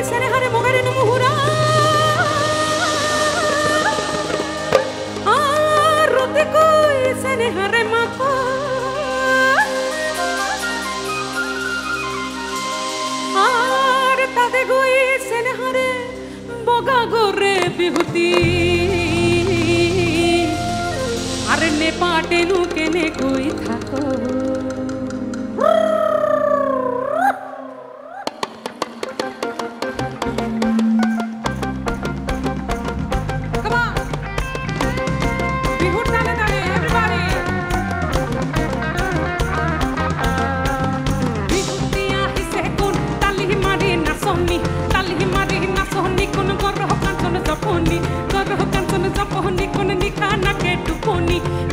senehare mogare no muhura rote koi senehare mako ar tade goi senehare boga gore bihuti ar ne paate nu kene koi thako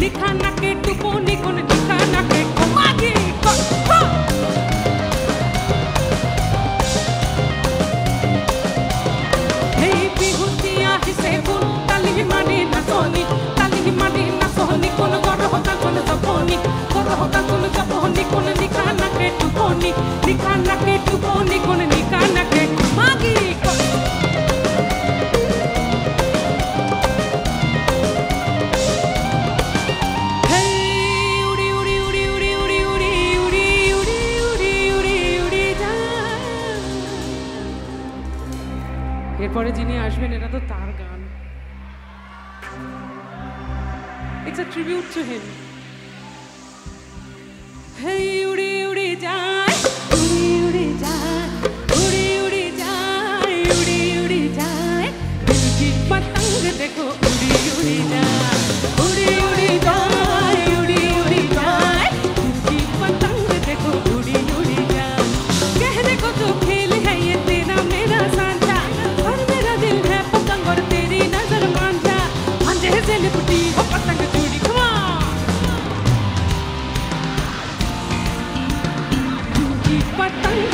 Nikana ke tuponi kon nikana ke komagi hey bihutiya hise kun tali mani na soni kon goro hotan kon japoni kon nikana ke tuponi kon nikana ke komagi এরপরে যিনি আসবেন এটা তো তার গান It's a tribute to him Hey উড়ে উড়ে যায় উড়ে যায় উড়ে যায় উড়ে যায় दिल की पतंग देखो उड़ी যায় उड़ी যায় उड़ी যায় दिल की पतंग देखो उड़ी যায় कहने को तो खेल है ये तेरा मेरा सांझा और मेरा दिल है पतंग और तेरी नजर मांझा मांझे से लिपटी हो पतंग जुड़ी पतंग